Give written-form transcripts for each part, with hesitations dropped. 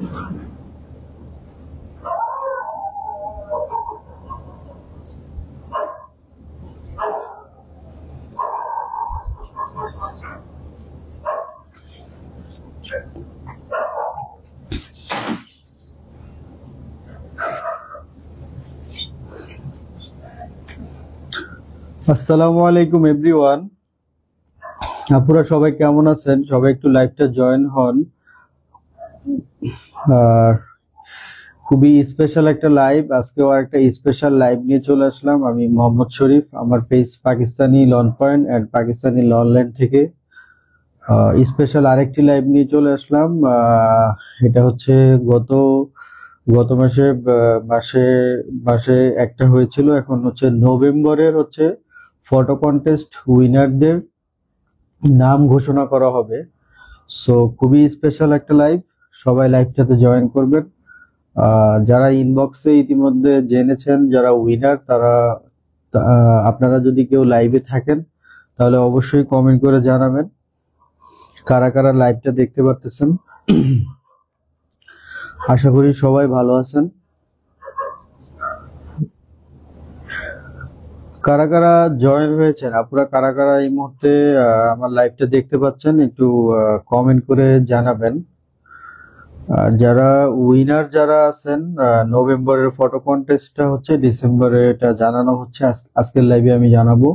আসসালামু আলাইকুম এভরিওয়ান। আপনারা সবাই কেমন আছেন? সবাই একটু লাইভটা জয়েন হন। আর খুবই স্পেশাল একটা লাইভ, আজকেও একটা স্পেশাল লাইভ নিয়ে চলে আসলাম। আমি মোহাম্মদ শরীফ, আমার page Pakistani lawn point and Pakistani lawn land থেকে স্পেশাল আরেকটি লাইভ নিয়ে চলে আসলাম। এটা হচ্ছে গত মাসে মাসে মাসে একটা হয়েছিল, এখন হচ্ছে নভেম্বরের হচ্ছে ফটো কন্টেস্ট উইনারদের নাম ঘোষণা করা হবে। সো খুবই স্পেশাল একটা লাইভ, সবাই লাইভটাতে জয়েন করবেন। যারা ইনবক্সে ইতিমধ্যে জেনেছেন যারা উইনার, তারা আপনারা যদি কেউ লাইভে থাকেন তাহলে অবশ্যই কমেন্ট করে জানাবেন কারা কারা লাইভটা দেখতে পারতেছেন। আশা করি সবাই ভালো আছেন। কারা কারা জয়েন হয়েছেন, আপনারা কারা কারা এই মুহূর্তে আমার লাইভটা দেখতে পাচ্ছেন, একটু কমেন্ট করে জানাবেন। যারা উইনার যারা আছেন, নভেম্বরের ফটো কন্টেস্টটা হচ্ছে ডিসেম্বরে এটা জানানো হচ্ছে, আজকের লাইভে আমি জানাবো।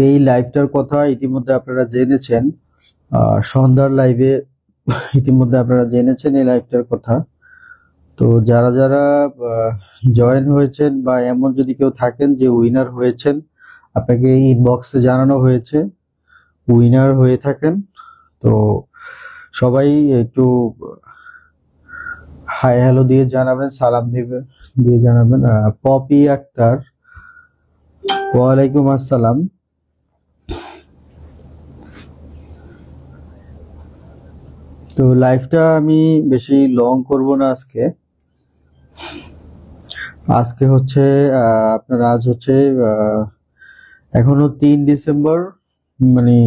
এই লাইভটার কথা ইতিমধ্যে আপনারা জেনেছেন, সন্ধ্যার লাইভে ইতিমধ্যে আপনারা জেনেছেন এই লাইভটার কথা। তো যারা যারা জয়েন হয়েছেন বা এমন যদি কেউ থাকেন যে উইনার হয়েছেন, আপনাকে ইনবক্সে জানানো হয়েছে উইনার হয়ে থাকেন, তো সবাই একটু হাই হ্যালো দিয়ে জানাবেন, সালাম দিয়ে জানাবেন। পপি আক্তার, ওয়ালাইকুম আসসালাম। তো লাইভটা আমি বেশি লং করব না আজকে হচ্ছে আপনার আজ হচ্ছে এখনো 3 ডিসেম্বর, মানে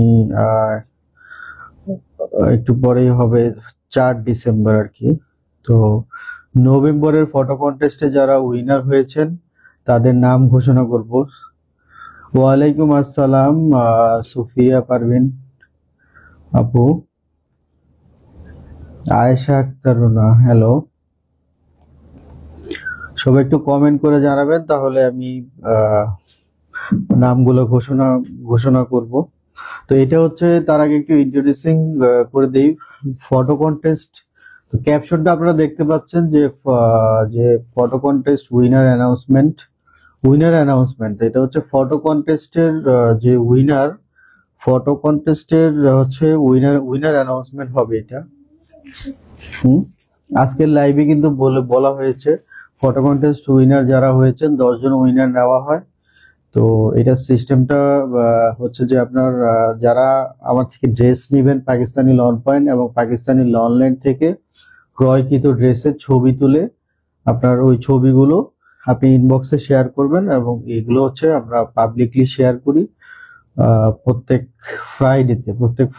একটু পরেই হবে 4 ডিসেম্বর আর কি। তো নভেম্বরের ফটো কন্টেস্টে যারা উইনার হয়েছেন তাদের নাম ঘোষণা করব। ওয়ালাইকুম আসসালাম সুফিয়া পারভিন আপু, আয়েশা আক্তারুনা, হ্যালো। সবাই একটু কমেন্ট করে জানাবেন, তাহলে আমি নামগুলো ঘোষণা করব। তো এটা হচ্ছে, তার আগে একটু ইন্ট্রোডিউসিং করে দেই ফটো কন্টেস্ট। তো ক্যাপশনটা আপনারা দেখতে পাচ্ছেন যে ফটো কন্টেস্ট উইনার অ্যানাউন্সমেন্ট, এটা হচ্ছে ফটো কন্টেস্টের যে ফটো কন্টেস্টের হচ্ছে উইনার অ্যানাউন্সমেন্ট হবে এটা। আজকের লাইভে কিন্তু বলা হয়েছে ফটো কন্টেস্ট উইনার যারা হয়েছেন 10 জন উইনার নেওয়া হয়। তো এটা সিস্টেমটা হচ্ছে যে আপনার যারা আমার থেকে ড্রেস নেবেন পাকিস্তানি লন পয়েন্ট এবং পাকিস্তানি লনল্যান্ড থেকে ক্রয়কৃত ড্রেসের ছবি তুলে আপনার ওই ছবিগুলো আপনি ইনবক্সে শেয়ার করবেন, এবং এগুলো হচ্ছে আমরা পাবলিকলি শেয়ার করি প্রত্যেক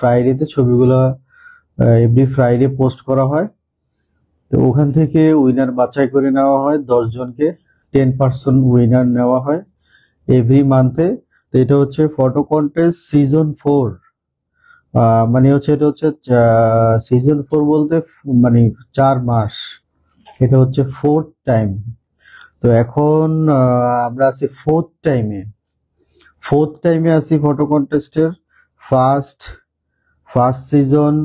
ফ্রাইডেতে ছবিগুলো এভরি ফ্রাইডে পোস্ট করা হয়। তো ওখান থেকে উইনার বাছাই করে নেওয়া হয় 10 জনকে, 10% উইনার নেওয়া হয় এভরি মান্থে। তো এটা হচ্ছে ফটো কন্টেস্ট সিজন 4, মানে হচ্ছে এটা হচ্ছে সিজন 4 বলতে মানে 4 মাস, এটা হচ্ছে 4th টাইম। তো এখন আমরা আছি 4th টাইমে আছি ফটো কন্টেস্টের। ফার্স্ট সিজন,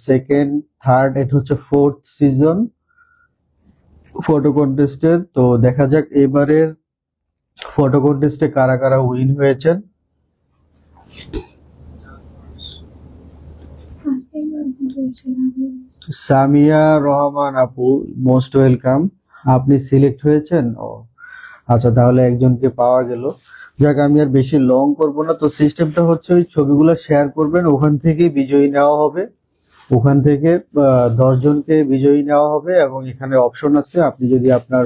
সেকেন্ড, থার্ড, এটা হচ্ছে 4th সিজন ফটো কন্টেস্টের। তো দেখা যাক এবারের ফটো কন্টেস্টে কারা কারা উইন হয়েছেন। সামিয়া রহমান আপু, মোস্ট ওয়েলকাম। আপনি সিলেক্ট হয়েছেন? ও আচ্ছা, তাহলে একজনকে পাওয়া গেল। যাক, আমি আর বেশি লং করব না। তো সিস্টেমটা হচ্ছে ওই ছবিগুলো শেয়ার করবেন, ওখান থেকে বিজয়ী নেওয়া হবে। ওখান থেকে 10 জনকে বিজয়ী নেওয়া হবে, এবং এখানে অপশন আছে, আপনি যদি আপনার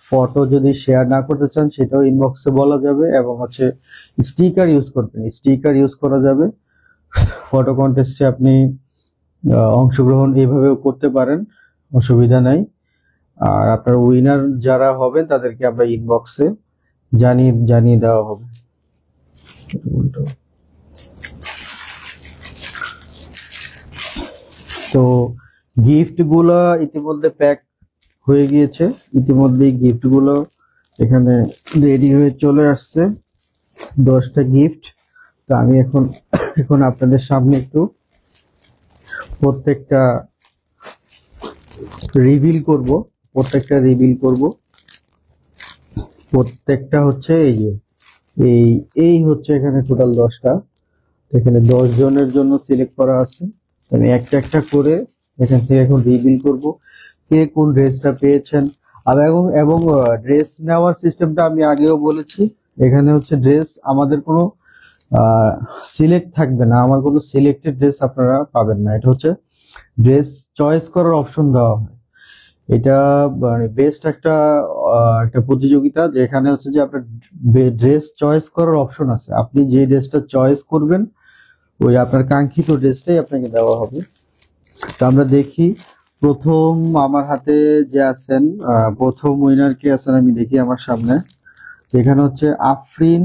ফটো যদি শেয়ার না করতে চান সেটাও ইনবক্সে বলা যাবে, এবং হচ্ছে স্টিকার ইউজ করা যাবে ফটো কন্টেস্টে। আপনি অংশগ্রহণ এইভাবেও করতে পারেন, অসুবিধা নাই। আর আপনার উইনার যারা হবেন তাদেরকে আমরা ইনবক্সে জানিয়ে দেওয়া হবে। তো গিফট গুলো ইতিমধ্যে প্যাক হয়ে গিয়েছে, ইতিমধ্যেই গিফট গুলো এখানে রেডি হয়ে চলে আসছে, 10টা গিফট। তো আমি এখন আপনাদের সামনে একটু প্রত্যেকটা রিভিল করব। প্রত্যেকটা হচ্ছে এই যে এই হচ্ছে এখানে টোটাল 10টা। এখানে 10 জনের জন্য সিলেক্ট করা আছে। আমি একটা একটা করে এখান থেকে এখন রিভিল করব কে কোন ড্রেসটা পেয়েছেন। এবং ড্রেস নেওয়ার সিস্টেমটা আমি আগেও বলেছি, এখানে হচ্ছে ড্রেস আমাদের কোনো সিলেক্ট থাকবে না, আমার কোনো সিলেক্টেড ড্রেস আপনারা পাবেন না। এটা হচ্ছে ড্রেস চয়েস করার অপশন দেওয়া হয়। এটা মানে বেস্ট একটা প্রতিযোগিতা, যেখানে হচ্ছে যে আপনার ড্রেস চয়েস করার অপশন আছে। আপনি যে ড্রেসটা চয়েস করবেন ওই আপনার কাঙ্ক্ষিত ড্রেসটাই আপনাকে দেওয়া হবে। তো আমরা দেখি প্রথম আমার হাতে যে আছেন, প্রথম উইনার কে আছেন আমি দেখি আমার সামনে। এখানে হচ্ছে আফরিন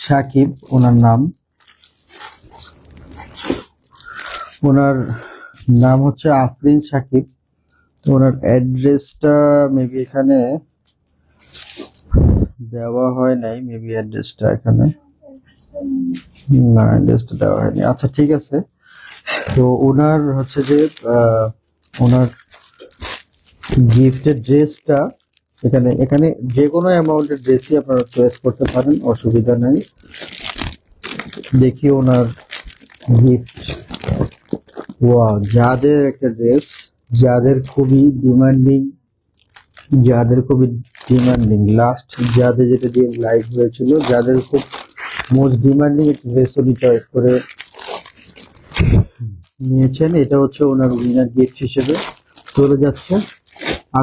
সাকিব ওনার নাম, হচ্ছে আফরিন সাকিব। ওনার অ্যাড্রেসটা মেবি এখানে দেওয়া হয় নাই, মেবি অ্যাড্রেসটা এখানে না, অ্যাড্রেসটা দেওয়া হয়নি। আচ্ছা ঠিক আছে। তো ওনার হচ্ছে যে ওনার গিফটের ড্রেসটা এখানে যে কোনো অ্যামাউন্টের ড্রেসই আপনারা চয়েস করতে পারেন, অসুবিধা নাই। দেখি ওনার গিফট। ওয়াও, যাদের একটা ড্রেস, যাদের খুবই ডিমান্ডিং, লাস্ট যাদের যেটা দিয়ে লাইভ হয়েছিল, যাদের খুব মোস্ট ডিমান্ডিং একটা ড্রেস উনি চয়েস করে নিয়েছেন। এটা হচ্ছে ওনার উইনার গিফট হিসেবে চলে যাচ্ছে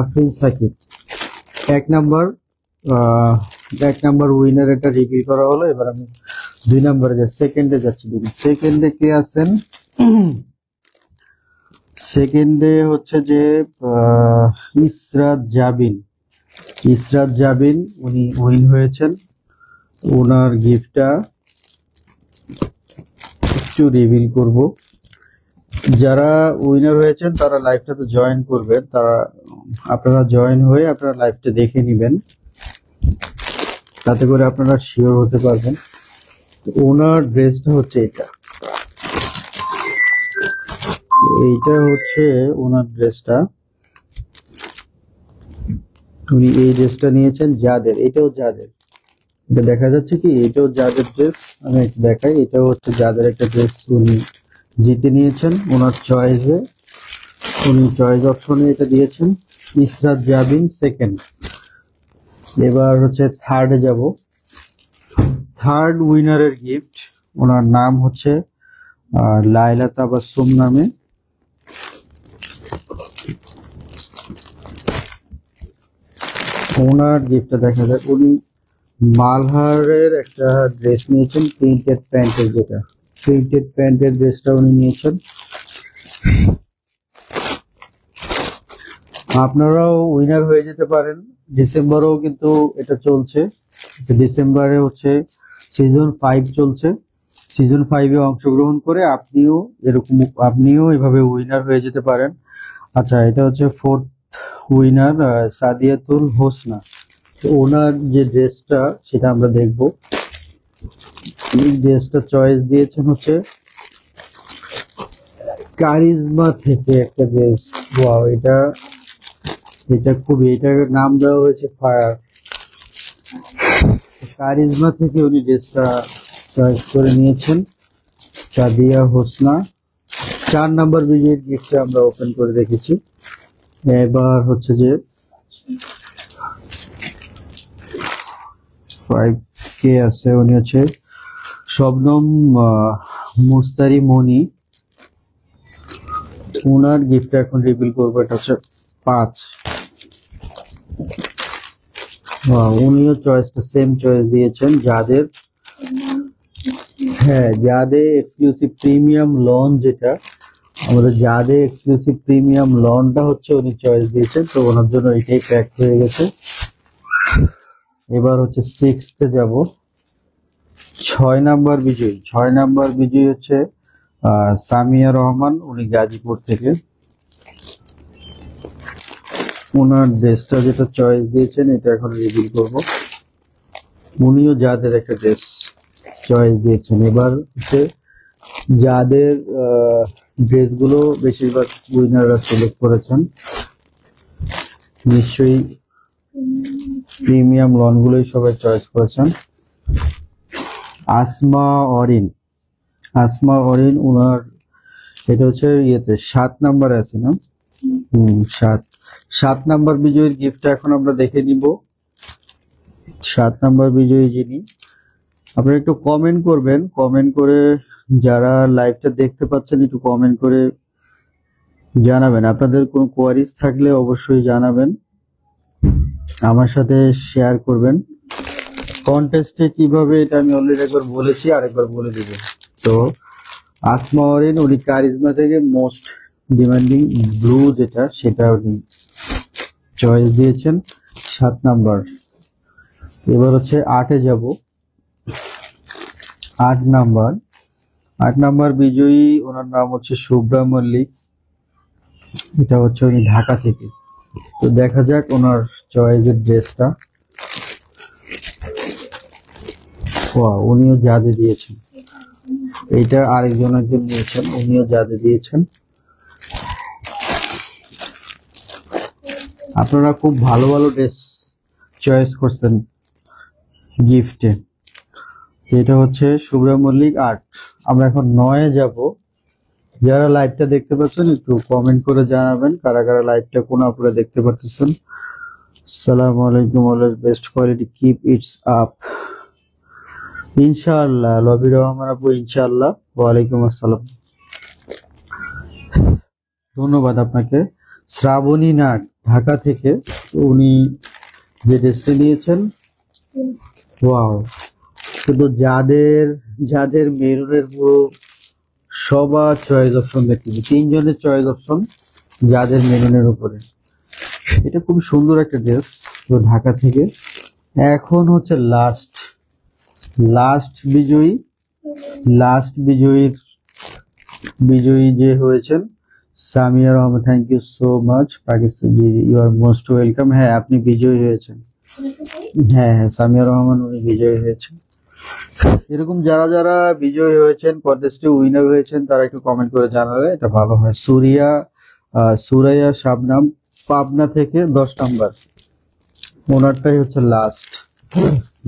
আফরিন সাকিব। এক নাম্বার উইনার এটা রিভিউ করা হলো। এবার আমি 2 নম্বরে সেকেন্ডে যাচ্ছি। সেকেন্ডে কে আছেন? সেকেন্ডে হচ্ছে যে ইসরাত জাবিন উনি উইন হয়েছেন। ওনার গিফটটা একটু রিভিল করব। যারা উইনার হয়েছেন তারা লাইভটাতে জয়েন করবেন, আপনারা জয়েন হয়ে আপনারা লাইভটা দেখে নেবেন, তাতে করে আপনারা শিওর হতে পারবেন। ওনার ড্রেসটা হচ্ছে এইটা হচ্ছে ওনার ড্রেসটা। উনি এই ড্রেসটা নিয়েছেন যাদের, এটা দেখা যাচ্ছে কি, এটাও যাদের ড্রেস। আমি একটু দেখাই, এটাও হচ্ছে যাদের একটা ড্রেস উনি জিতে নিয়েছেন ওনার চয়েসে। উনি চয়েস অপশনে এটা দিয়েছেন। ইসরাত জাবিন সেকেন্ড। এবার হচ্ছে থার্ডে যাব। থার্ড উইনারের গিফট, ওনার নাম হচ্ছে লাইলা তাবাসসুম নামে। ওনার গিফটটা দেখা যায়, উনি মালহারের একটা ড্রেস নিয়েছেন, প্রিন্টেড প্যান্টের ড্রেসটা উনি নিয়েছেন। আপনারাও উইনার হয়ে যেতে পারেন। ডিসেম্বরেও কিন্তু এটা চলছে। ডিসেম্বরে হচ্ছে সিজন 5 চলছে। সিজন 5-এ অংশগ্রহণ করে আপনিও এভাবে উইনার হয়ে যেতে পারেন। আচ্ছা, এটা হচ্ছে 4th উইনার সাদিয়াতুল হোসনা। ওনার যে ড্রেসটা সেটা আমরা দেখব। এই ড্রেসটা চয়েস দিয়েছেন হচ্ছে কারিজমা থেকে একটা ড্রেস। ওয়াও, এটার নাম দেওয়া হয়েছে ফায়ার। কারিজমা থেকে উনি ড্রেসটা চয়েস করে নিয়েছেন, সাদিয়া হোসনা। 4 নাম্বার বিজয়ীর গিফটটা আমরা ওপেন করে রেখেছি। এবার হচ্ছে যে 5K আছে, উনি হচ্ছে শবনম মুস্তারি মনি। ওনার গিফটটা এখন রিভিল করবো। এটা হচ্ছে 5। উনিও চয়েসটা সেম চয়েস দিয়েছেন, যাদের এক্সক্লুসিভ প্রিমিয়াম লঞ্চ, যেটা আমাদের যাদে এক্সক্লুসিভ প্রিমিয়াম লনটা হচ্ছে উনি চয়েস দিয়েছেন, তো ওনার জন্য এটাই প্যাক হয়ে গেছে। এবার হচ্ছে 6th যাব। 6 নাম্বার বিজয়ী হচ্ছে সামিয়া রহমান, উনি গাজীপুর থেকে। ওনার ড্রেসটা যেটা চয়েস দিয়েছেন এটা এখন রিভিল করব। উনিও যাদের একটা ড্রেস চয়েস দিয়েছেন। এবার হচ্ছে যাদের ড্রেসগুলো বেশিরভাগ উইনাররা সিলেক্ট করেছেন, নিশ্চয়ই প্রিমিয়াম লনগুলোই সবাই চয়েস করেছেন। আসমা অরিন ওনার এটা হচ্ছে ইয়েতে 7 নাম্বারে আছে না? 7 নাম্বার বিজয়ীর গিফটটা এখন আমরা দেখে নিব। 7 নাম্বার বিজয়ী যিনি, আপনারা একটু কমেন্ট করবেন, কমেন্ট করে যারা লাইভটা দেখতে পাচ্ছেন একটু কমেন্ট করে জানাবেন। আপনাদের কোনো কোয়ারিজ থাকলে অবশ্যই জানাবেন, আমার সাথে শেয়ার করবেন। কন্টেস্টে কিভাবে, এটা আমি অলরেডি একবার বলেছি, আরেকবার বলে দিব। তো আসমা অরিন উনি কারিজমা থেকে মোস্ট ডিমান্ডিং ব্লু যেটা, সেটা উনি চয়েস দিয়েছেন 7 নাম্বার। এবার হচ্ছে 8-এ যাব। 8 নাম্বার বিজয়ী, ওনার নাম হচ্ছে শুভ্রা মল্লিক, এটা হচ্ছে উনি ঢাকা থেকে। তো দেখা যাক ওনার চয়েসের ড্রেসটা। উনিও জাদে দিয়েছেন, এইটা আরেকজনের জন্য নিয়েছেন, উনিও জাদে দিয়েছেন। আপনারা খুব ভালো ভালো ড্রেস চয়েস করছেন গিফটে। এটা হচ্ছে শুভ্রা মল্লিক 8। আমরা এখন 9-এ যাব। যারা লাইভটা দেখতে পাচ্ছেন একটু কমেন্ট করে জানাবেন কারা কারা লাইভটা কোন আপুরা দেখতে পাচ্ছেন। আসসালামু আলাইকুম, always best quality, keep it's up. ইনশাআল্লাহ, লবি রহমান আপু, ইনশাআল্লাহ। ওয়ালাইকুম আসসালাম, ধন্যবাদ আপনাকে। শ্রাবণী নাগ ঢাকা থেকে, উনি যে ড্রেসটা নিয়েছেন, ওয়াও, শুধু যাদের মেরুনের পুরো সবার চয়েস অপশন দেখতেছি, 3 জনের চয়েস অপশন যাদের মেরুনের উপরে। এটা খুব সুন্দর একটা ড্রেস, তো ঢাকা থেকে। এখন হচ্ছে লাস্ট বিজয়ী যে হয়েছেন Samia Rahman. Thank you so much Pakistan ji, you are most welcome. হ্যাঁ, আপনি বিজয়ী হয়েছেন। হ্যাঁ, সামিয়া রহমান উনি বিজয়ী হয়েছেন। এরকম যারা যারা বিজয়ী হয়েছেন, কন্টেস্টে উইনার হয়েছেন, তারা একটু কমেন্ট করে জানালে এটা ভালো হয়। সুরাইয়া শাবনাম পাবনা থেকে 10 নাম্বার, ওনারটাই হচ্ছে লাস্ট।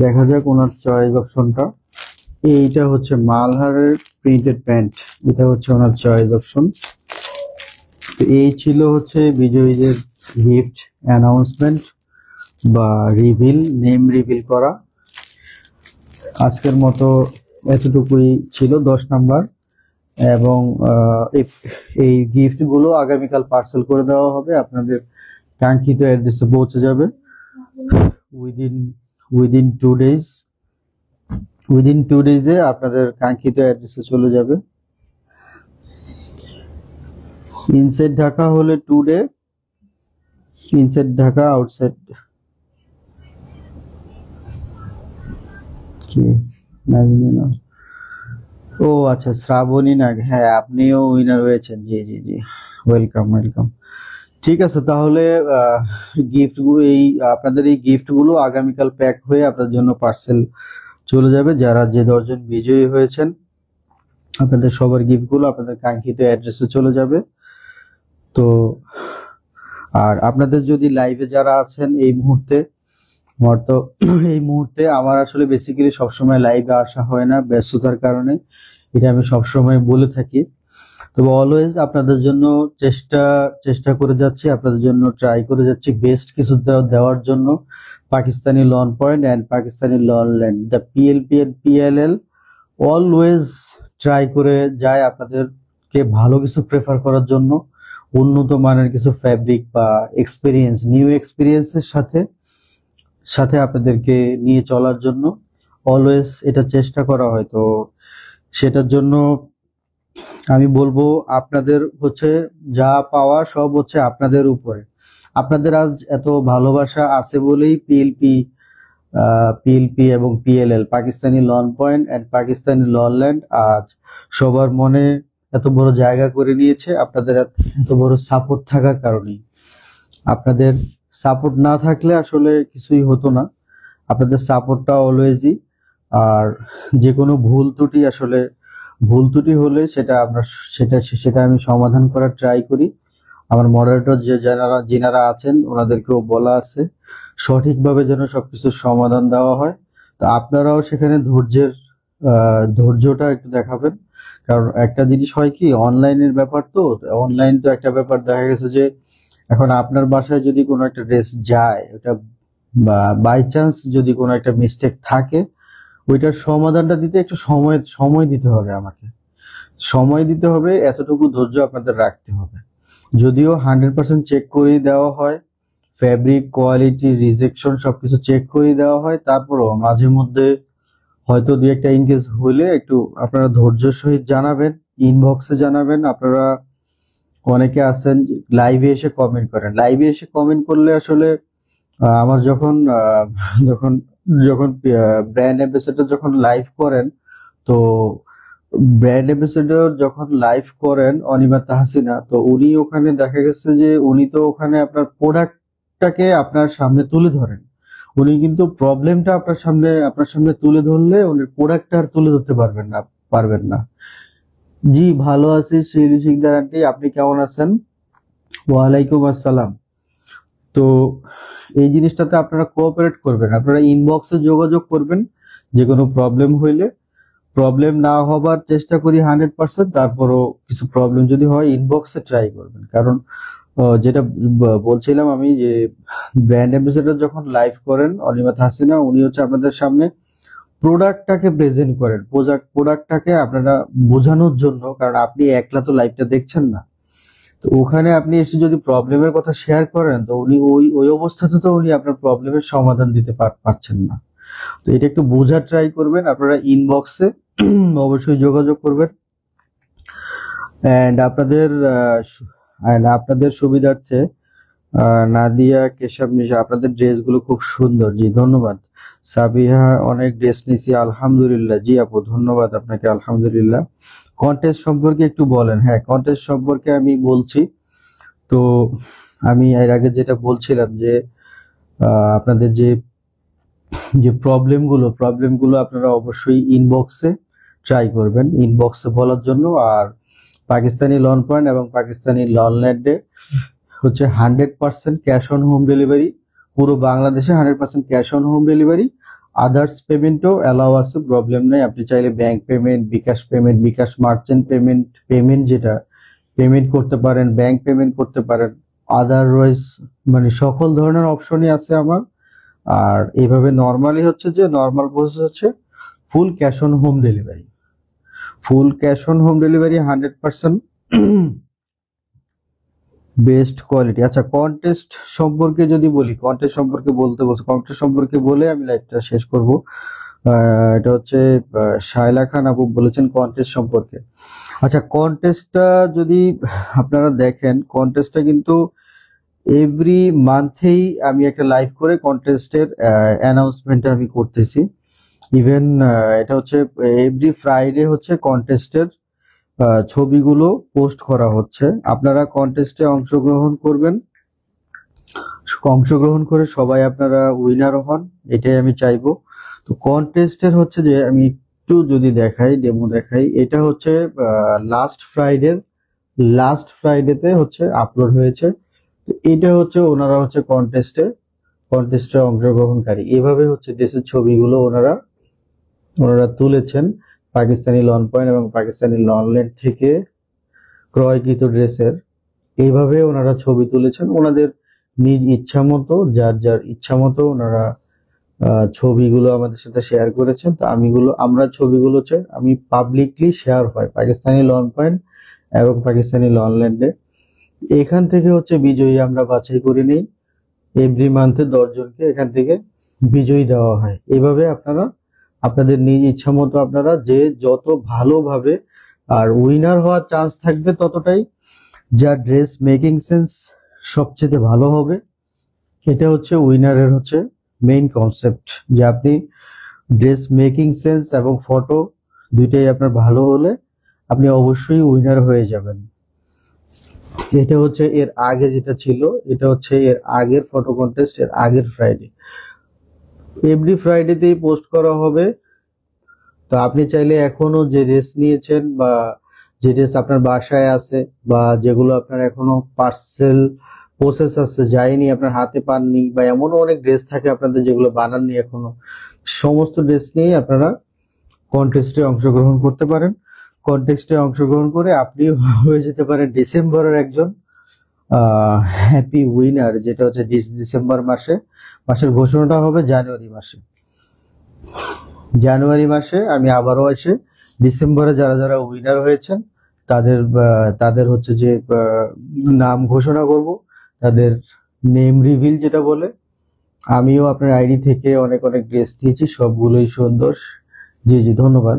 দেখা যাক ওনার চয়েস অপশনটা। এইটা হচ্ছে মালহারের প্রিন্টেড প্যান্ট, এটা হচ্ছে ওনার চয়েস অপশন। এই ছিল হচ্ছে বিজয়ীদের গিফট অ্যানাউন্সমেন্ট বা নেম রিভিল করা। আজকের মতো এতটুকুই ছিল, 10 নাম্বার। এবং এই গিফট গুলো আগামীকাল পার্সেল করে দেওয়া হবে, আপনাদের কাঙ্ক্ষিত অ্যাড্রেসে পৌঁছে যাবে উইদিন 2 ডেজ। উইদিন 2 ডেজে আপনাদের কাঙ্ক্ষিত অ্যাড্রেসে চলে যাবে। ইনসাইড ঢাকা হলে 2 ডে, ইনসাইড ঢাকা, আউটসাইড কি না। ও আচ্ছা, শ্রাবণী নাগ, হ্যাঁ আপনিও উইনার হয়েছেন। জি জি জি, ওয়েলকাম। ঠিক আছে, তাহলে আপনাদের এই গিফট গুলো আগামীকাল প্যাক হয়ে আপনাদের জন্য পার্সেল চলে যাবে। যে 10 জন বিজয়ী হয়েছেন, আপনাদের সবার গিফট গুলো আপনাদের কাঙ্ক্ষিত অ্যাড্রেসে চলে যাবে। তো আর আপনাদের যদি লাইভে যারা আছেন এই মুহূর্তে, আমার আসলে বেসিক্যালি সবসময় লাইভে আসা হয় না ব্যস্ততার কারণে, এটা আমি সবসময় বলে থাকি। তবে অলওয়েজ আপনাদের জন্য চেষ্টা করে যাচ্ছি, আপনাদের জন্য ট্রাই করে যাচ্ছি বেস্ট কিছু দেওয়ার জন্য। Pakistani lawn point and Pakistani lawn land, the PLP and PLL always try করে যায় আপনাদেরকে ভালো কিছু প্রেফার করার জন্য, উন্নত মানের কিছু ফ্যাব্রিক বা নিউ এক্সপিরিয়েন্সের সাথে আপনাদেরকে নিয়ে চলার জন্য অলওয়েজ এটা চেষ্টা করা হয়। তো সেটার জন্য আমি বলবো আপনাদের হচ্ছে যা পাওয়া সব হচ্ছে আপনাদের উপরে। আপনাদের আজ এত ভালোবাসা আছে বলেই পিএলপি এবং PLL Pakistani lawn point and Pakistani lawn land আজ সবার মনে এত বড় জায়গা করে নিয়েছে, আপনাদের এত বড় সাপোর্ট থাকার কারণেই। আপনাদের সাপোর্ট না থাকলে আসলে কিছুই হতো না। আপনাদের সাপোর্টটা অলওয়েজই। আর যে কোনো ভুল ত্রুটি হলে সেটা আমরা সেটা আমি সমাধান করার ট্রাই করি। আমার মডারেটর যেনারা আছেন ওনাদেরকেও বলা আছে সঠিকভাবে যেন সবকিছুর সমাধান দেওয়া হয়। তো আপনারাও সেখানে ধৈর্যটা একটু দেখাবেন। কারণ একটা জিনিস হয় কি, অনলাইনের ব্যাপার, তো অনলাইন তো একটা ব্যাপার দেখা গেছে যে এখন আপনার বাসায় যদি কোনো একটা ড্রেস যায়, ওটা বাই চান্স যদি কোনো একটা মিস্টেক থাকে, ওইটার সমাধানটা দিতে একটু সময় দিতে হবে আমাকে। সময় দিতে হবে, এতটুকু ধৈর্য আপনাদের রাখতে হবে। যদিও 100% চেক করে দেওয়া হয়, ফ্যাব্রিক কোয়ালিটি রিজেকশন সবকিছু চেক করে দেওয়া হয়, তারপরও মাঝে মধ্যে হয়তো দুই একটা ইনকেস হলে একটু আপনারা ধৈর্যের সহিত জানাবেন, ইনবক্সে জানাবেন। আপনারা অনেকে আছেন লাইভে এসে কমেন্ট করেন, লাইভে এসে কমেন্ট করলে আসলে আমার যখন যখন ব্র্যান্ড অ্যাম্বাসেডর যখন লাইভ করেন, তো ব্র্যান্ড অ্যাম্বাসেডর যখন লাইভ করেন অনিমা তাহসিনা, তো উনি ওখানে দেখা গেছে যে উনি তো ওখানে আপনার প্রোডাক্টটাকে আপনার সামনে তুলে ধরেন। উনি কিন্তু প্রবলেমটা আপনার সামনে তুলে ধরলে উনি প্রোডাক্টটা আর তুলে ধরতে পারবেন না। জি, ভালো আছি শ্রী শিকদার আন্টি, আপনি কেমন আছেন? ওয়ালাইকুম আসসালাম। তো এই জিনিসটাতে আপনারা কোঅপারেট করবেন, আপনারা ইনবক্সে যোগাযোগ করবেন যে কোনো প্রবলেম হইলে। প্রবলেম না হবার চেষ্টা করি 100%, তারপরও কিছু প্রবলেম যদি হয় ইনবক্সে ট্রাই করবেন। কারণ যেটা বলছিলাম আমি যে ব্র্যান্ড অ্যাম্বাসেডর যখন লাইভ করেন অনিমাত হাসিনা, উনি হচ্ছে আপনাদের সামনে প্রোডাক্টটাকে প্রেজেন্ট করেন, প্রোডাক্টটাকে আপনারা বোঝানোর জন্য। কারণ আপনি একলা তো লাইভটা দেখছেন না, তো ওখানে আপনি এসে যদি প্রবলেমের কথা শেয়ার করেন, তো উনি ওই অবস্থাতে তো উনি আপনার প্রবলেমের সমাধান দিতে পারছেন না। তো এটা একটু বোঝার ট্রাই করবেন, আপনারা ইনবক্সে অবশ্যই যোগাযোগ করবেন। এন্ড আপনাদের সুবিধার্থে নাদিয়া কেশব নিশা, আপনাদের ড্রেসগুলো খুব সুন্দর। জি ধন্যবাদ। সাবিহা, অনেক ড্রেস নিয়েছি আলহামদুলিল্লাহ। জি আপু ধন্যবাদ আপনাকে, আলহামদুলিল্লাহ। কন্টেস্ট সম্পর্কে একটু বলেন। হ্যাঁ, কন্টেস্ট সম্পর্কে আমি বলছি। তো আমি এর আগে যেটা বলছিলাম যে আপনাদের যে যে প্রবলেমগুলো আপনারা অবশ্যই ইনবক্সে ট্রাই করবেন, ইনবক্সে বলার জন্য। আর পাকিস্তানি লন পয়েন্ট এবং পাকিস্তানি লন ল্যান্ডে হচ্ছে 100% ক্যাশ অন হোম ডেলিভারি, পুরো বাংলাদেশে 100% cash on home delivery. Others পেমেন্টও অ্যালাউ আছে, প্রবলেম নেই। আপনি চাইলে bank payment, bKash merchant payment যেটা পেমেন্ট করতে পারেন, ব্যাংক পেমেন্ট করতে পারেন। আদারওয়াইজ মানে সকল ধরনের অপশনই আছে আমার। আর এইভাবে নর্মাল প্রসেস হচ্ছে full cash on home delivery, 100% best quality. আচ্ছা, কন্টেস্ট সম্পর্কে যদি বলি, কন্টেস্ট সম্পর্কে বলে আমি লাইভটা শেষ করব। এটা হচ্ছে শায়লা খান আপু বলেছেন কন্টেস্ট সম্পর্কে। আচ্ছা, কন্টেস্টটা যদি আপনারা দেখেন, কন্টেস্টটা কিন্তু এভরি মান্থেই আমি একটা লাইভ করে কন্টেস্টের অ্যানাউন্সমেন্ট আমি করতেছি। ইভেন এটা হচ্ছে এভরি ফ্রাইডে হচ্ছে কন্টেস্টের ছবিগুলো পোস্ট করা হচ্ছে। আপনারা কন্টেস্টে অংশগ্রহণ করে সবাই আপনারা উইনার হন, এটাই আমি চাইবো। তো কন্টেস্টের হচ্ছে যে আমি একটু যদি ডেমো দেখাই, এটা হচ্ছে লাস্ট ফ্রাইডেতে হচ্ছে আপলোড হয়েছে। তো এটা হচ্ছে ওনারা হচ্ছে কন্টেস্টে অংশগ্রহণকারী। এভাবে হচ্ছে দেশের ছবিগুলো ওনারা তুলেছেন পাকিস্তানি লন পয়েন্ট এবং পাকিস্তানি লনল্যান্ড থেকে ক্রয়কৃত ড্রেসের। এইভাবে ওনারা ছবি তুলেছেন ওনাদের নিজ ইচ্ছা মতো, যার ইচ্ছা মতো ওনারা ছবিগুলো আমাদের সাথে শেয়ার করেছেন। তো আমরা ছবিগুলো আমি পাবলিকলি শেয়ার হয় পাকিস্তানি লন পয়েন্ট এবং পাকিস্তানি লনল্যান্ডে। এখান থেকে হচ্ছে বিজয়ী আমরা বাছাই করে নিই। এভরি মান্থে 10 জনকে এখান থেকে বিজয়ী দেওয়া হয়। এভাবে আপনারা আপনাদের নিজ ইচ্ছা মতো আপনারা যে যত ভালোভাবে আর উইনার হওয়ার চান্স থাকবে ততটাই যার ড্রেস মেকিং সেন্স সবচেয়ে ভালো হবে। এটা হচ্ছে উইনারের হচ্ছে মেইন কনসেপ্ট, যে আপনি ড্রেস মেকিং সেন্স এবং ফটো দুইটাই আপনার ভালো হলে আপনি অবশ্যই উইনার হয়ে যাবেন। এটা হচ্ছে এর আগে যেটা ছিল, এটা হচ্ছে এর আগের ফটো কন্টেস্ট, এর আগের ফ্রাইডে। এভরি ফ্রাইডেতেই পোস্ট করা হবে। তো আপনি চাইলে এখনো যে ড্রেস নিয়েছেন বা যে ড্রেস আপনার বাসায় আছে বা যেগুলো আপনার এখনো পার্সেল প্রসেস আছে যায়নি, আপনার হাতে পাননি, বা এমনও অনেক ড্রেস থাকে আপনাদের যেগুলো বানাননি এখনো, সমস্ত ড্রেস নিয়ে আপনারা কন্টেস্টে অংশগ্রহণ করতে পারেন। কন্টেস্টে অংশগ্রহণ করে আপনি হয়ে যেতে পারেন ডিসেম্বরের একজন হ্যাপি উইনার, যেটা হচ্ছে ডিসেম্বর মাসের ঘোষণাটা হবে জানুয়ারি মাসে। আমি আবারও এসে ডিসেম্বরে যারা যারা উইনার হয়েছেন তাদের হচ্ছে যে নাম ঘোষণা করব, তাদের নেম রিভিল যেটা বলে। আমিও আপনার আইডি থেকে অনেক অনেক ড্রেস নিয়েছি, সবগুলোই সুন্দর। জি ধন্যবাদ।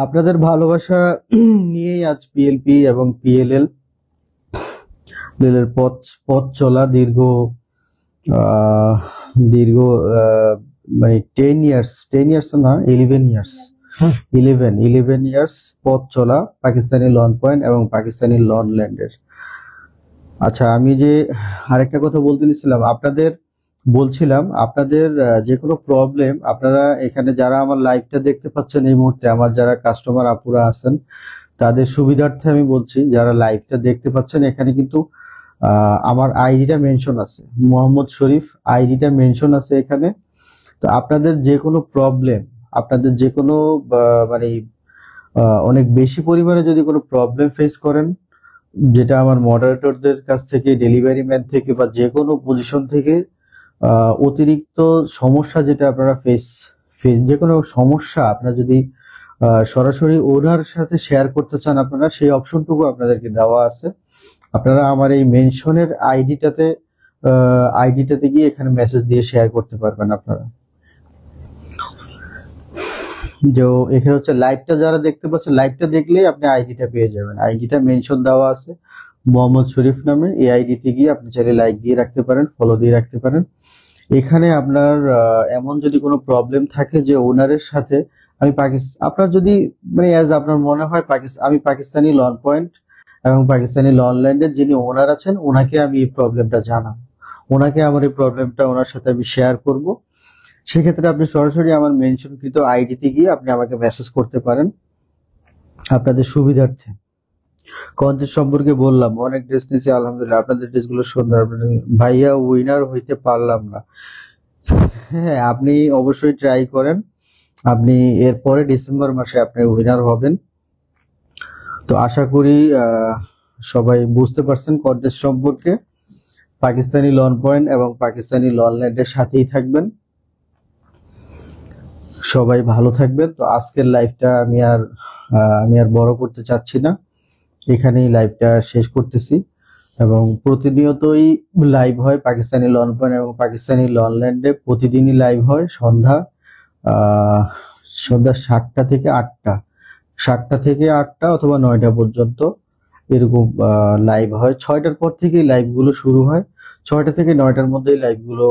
আপনাদের ভালোবাসা নিয়েই আজ পিএলপি এবং পিএলএল এর পথ চলা দীর্ঘ মানে 10 ইয়ার্স না, 11 ইয়ার্স পথ চলা পাকিস্তানি লন পয়েন্ট এবং পাকিস্তানি লন ল্যান্ডের। আচ্ছা, আমি যে আরেকটা কথা বলতে নিছিলাম, বলছিলাম আপনাদের যে কোনো প্রবলেম, আপনারা এখানে যারা আমার লাইভটা দেখতে পাচ্ছেন এই মুহূর্তে, আমার যারা কাস্টমার আপুরা আছেন তাদের সুবিধার্থে আমি বলছি, যারা লাইভটা দেখতে পাচ্ছেন এখানে কিন্তু আমার আইডিটা মেনশন আছে, মোহাম্মদ শরীফ আইডিটা মেনশন আছে এখানে। তো আপনাদের যে কোনো প্রবলেম, আপনাদের যে কোনো মানে অনেক বেশি পরিমাণে যদি কোনো প্রবলেম ফেস করেন, যেটা আমার মডারেটরদের কাছ থেকে, ডেলিভারি ম্যান থেকে বা যে কোনো পজিশন থেকে অতিরিক্ত সমস্যা যেটা আপনারা যে কোনো সমস্যা আপনারা যদি সরাসরি ওনার সাথে শেয়ার করতে চান, আপনারা সেই অপশনটুকু আপনাদেরকে দেওয়া আছে। আপনারা আমার এই মেনশনের আইডিটাতে গিয়ে এখানে মেসেজ দিয়ে শেয়ার করতে পারবেন আপনারা। যে এখানে হচ্ছে লাইভটা যারা দেখতে পাচ্ছেন, লাইভটা দেখলেই আপনি আইডিটা পেয়ে যাবেন। আইডিটা মেনশন দেওয়া আছে মোহাম্মদ শরীফ নামে। এই আইডিতে গিয়ে আপনি চাইলে লাইক দিয়ে রাখতে পারেন, ফলো দিয়ে রাখতে পারেন। এখানে আপনার এমন যদি কোনো প্রবলেম থাকে যে ওনারের সাথে আপনার যদি মানে আপনার মনে হয় আমি পাকিস্তানি লন পয়েন্ট এবং পাকিস্তানি লন ল্যান্ডের যিনি ওনার আছেন ওনাকে আমি এই প্রবলেমটা জানাবো, ওনাকে আমার এই প্রবলেমটা ওনার সাথে আমি শেয়ার করব, সেক্ষেত্রে আপনি সরাসরি আমার মেনশনকৃত আইডিতে গিয়ে আপনি আমাকে মেসেজ করতে পারেন আপনাদের সুবিধার্থে। কন্টেস্ট সম্পর্কে বললাম, অনেক ড্রেস নিয়েছি আলহামদুলিল্লাহ, আপনাদের ড্রেসগুলো সুন্দর। ভাইয়া উইনার হইতে পারলাম না। হ্যাঁ, আপনি অবশ্যই ট্রাই করেন, আপনি এরপরে ডিসেম্বর মাসে আপনি উইনার হবেন। তো আশা করি সবাই বুঝতে পারছেন কন্টেস্ট সম্পর্কে। পাকিস্তানি লন পয়েন্ট এবং পাকিস্তানি লন ল্যান্ডের সাথেই থাকবেন। সবাই ভালো থাকবেন। তো আজকের লাইভটা আমি আর বড় করতে চাচ্ছি না, এখানেই লাইভটা শেষ করতেছি। এবং প্রতিনিয়তই লাইভ হয় পাকিস্তানি লন পয়েন্ট এবং পাকিস্তানি লন ল্যান্ডে, প্রতিদিনই লাইভ হয় সন্ধ্যা 7টা থেকে 8টা, 7টা থেকে 8টা অথবা 9টা পর্যন্ত এরকম লাইভ হয়। 6টার পর থেকেই লাইভগুলো শুরু হয়, 6টা থেকে 9টার মধ্যেই লাইভগুলো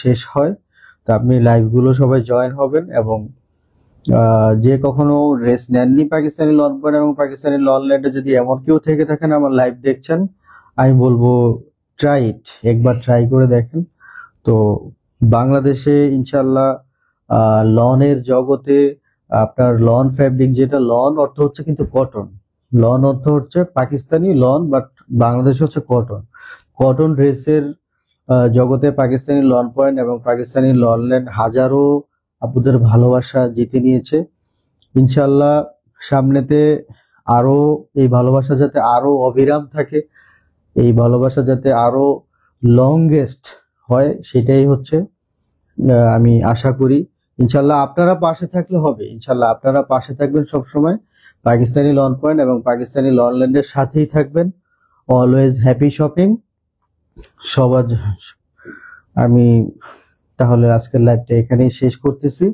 শেষ হয়। তো আপনি লাইভগুলো সবাই জয়েন হবেন এবং যে কখনো রেস নেননি পাকিস্তানি লন পয়েন্ট এবং পাকিস্তানি লন ল্যান্ডে যদি এমন কেউ থেকে থাকেন আমার লাইভ দেখছেন, আমি বলবো ট্রাই ইট, একবার ট্রাই করে দেখেন। তো বাংলাদেশে ইনশাল্লাহ লনের জগতে আপনার লন ফ্যাব্রিক, যেটা লন অর্থ হচ্ছে কিন্তু কটন, লন অর্থ হচ্ছে পাকিস্তানি লন, বাট বাংলাদেশ হচ্ছে কটন ড্রেসের জগতে পাকিস্তানি লন পয়েন্ট এবং পাকিস্তানি লন ল্যান্ড হাজারো আপুদের ভালোবাসা জিতে নিয়েছে। ইনশাল্লাহ সামনেতে আরো এই ভালোবাসা যাতে আরো অবিরাম থাকে, এই ভালোবাসা যাতে আরো লংগেস্ট হয়, সেটাই হচ্ছে আমি আশা করি। ইনশাল্লাহ আপনারা পাশে থাকলে হবে, ইনশাল্লাহ আপনারা পাশে থাকবেন সবসময়, পাকিস্তানি লন পয়েন্ট এবং পাকিস্তানি লন ল্যান্ডের সাথেই থাকবেন। অলওয়েজ হ্যাপি শপিং সবার। আমি তাহলে আজকের লাইভটা এখানেই শেষ করতেছি।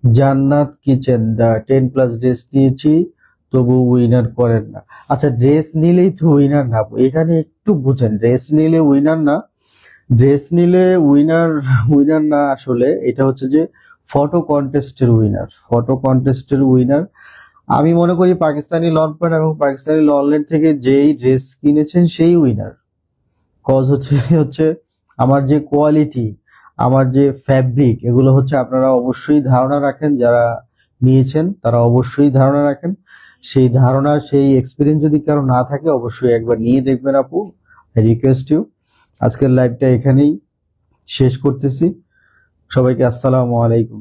জান্নাত কিচেন 10+ ড্রেস নিয়েছি, তবু উইনার করেন না। আচ্ছা, ড্রেস নিলেই তো উইনার না, এখানে একটু বুঝেন, ড্রেস নিলে উইনার না, ড্রেস নিলে উইনার উইনার না, আসলে এটা হচ্ছে যে ফটো কন্টেস্টের উইনার, ফটো কন্টেস্টের উইনার। আমি মনে করি পাকিস্তানি লন প্যান্ট এবং পাকিস্তানি লনলেট থেকে যেই ড্রেস কিনেছেন সেই উইনার। কজ হচ্ছে হচ্ছে আমার যে কোয়ালিটি, আমার যে ফ্যাব্রিক, এগুলো হচ্ছে আপনারা অবশ্যই ধারণা রাখেন, যারা নিয়েছেন তারা অবশ্যই ধারণা রাখেন। সেই ধারণা, সেই এক্সপিরিয়েন্স যদি কারো না থাকে, অবশ্যই একবার নিয়ে দেখবেন আপু। I request you. আজকের লাইভটা এখানেই শেষ করতেছি। সবাইকে আসসালামু আলাইকুম।